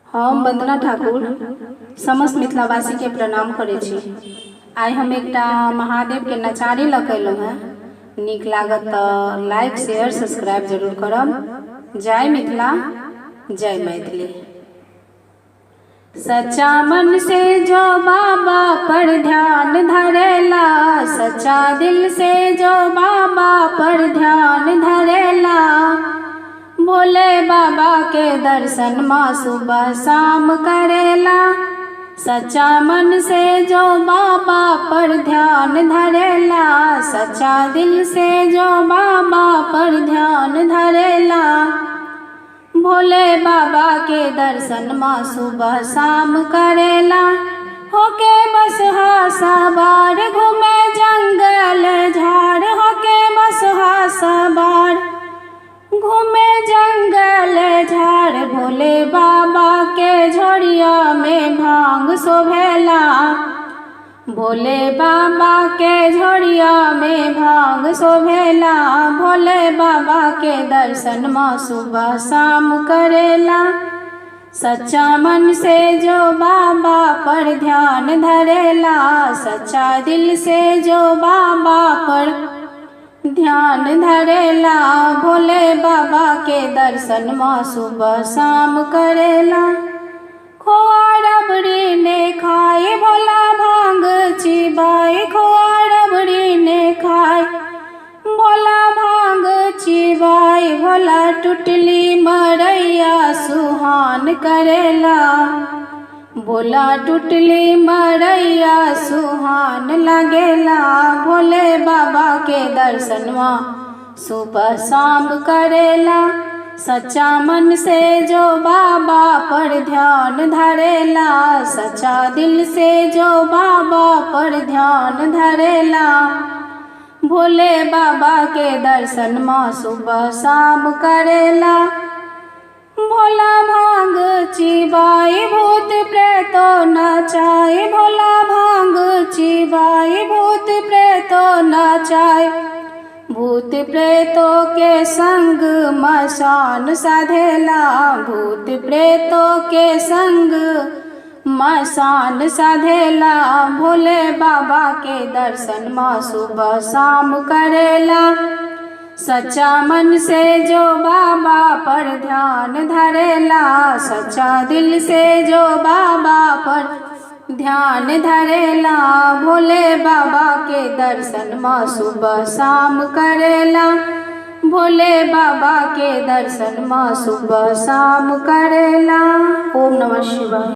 हम वंदना ठाकुर समस्त मिथिलावासी के प्रणाम करै छी। आइ हम एकटा महादेव के नचारी लऽ कऽ एलहुँ हैं। नीक लागत तऽ लाइक शेयर सब्सक्राइब जरूर करब। जय मिथिला, जय मैथिली। सच्चा मन से जो बाबा पर ध्यान धरेला, सच्चा दिल से जो बाबा पर ध्यान धरेला, भोले बाबा के दर्शन माँ सुबह शाम करेला। सच्चा मन से जो बाबा पर ध्यान धरेला, सच्चा दिल से जो बाबा पर ध्यान धरेला, भोले बाबा के दर्शन माँ सुबह शाम करेला। होके बसहा सवार घूमे जंगल झाड़, होके बसहा सवार घूमे जंगल झाड़, भोले बाबा के झोरिया में भांग शोभेला, भोले बाबा के झोरिया में भांग शोभेला, भोले बाबा के दर्शन माँ सुबह शाम करेला। सच्चा मन से जो बाबा पर ध्यान धरेला, सच्चा दिल से जो बाबा पर ध्यान धरेला, भोले बाबा के दर्शन माँ सुबह शाम करेला। खोआ रबड़ी ने खाए भोला भांग चिबाए, खोआ रबड़ी ने खाए भोला भांग चिबाए, भोला टुटली मरैया सुहान करेला, भोला टुटली मरैया सुहान लगेला, भोले बाबा के दर्शन माँ सुबह शाम करेला। सच्चा मन से जो बाबा पर ध्यान धरेला, सच्चा दिल से जो बाबा पर ध्यान धरेला, भोले बाबा के दर्शन माँ सुबह शाम करेला। भोला भांग चिबाए भूत प्रेतो नचाए, भोला भांग चिबाए भूत प्रेतो नचाए, भूत प्रेतों के संग मसान साधेला, भूत प्रेतों के संग मसान साधेला, भोले बाबा के दर्शन माँ सुबह शाम करेला। सच्चा मन से जो बाबा पर ध्यान धरेला, सच्चा दिल से जो बाबा पर ध्यान धरेला, भोले बाबा के दर्शन माँ सुबह शाम करेला, भोले बाबा के दर्शन माँ सुबह शाम करेला। ओम नमः शिवाय।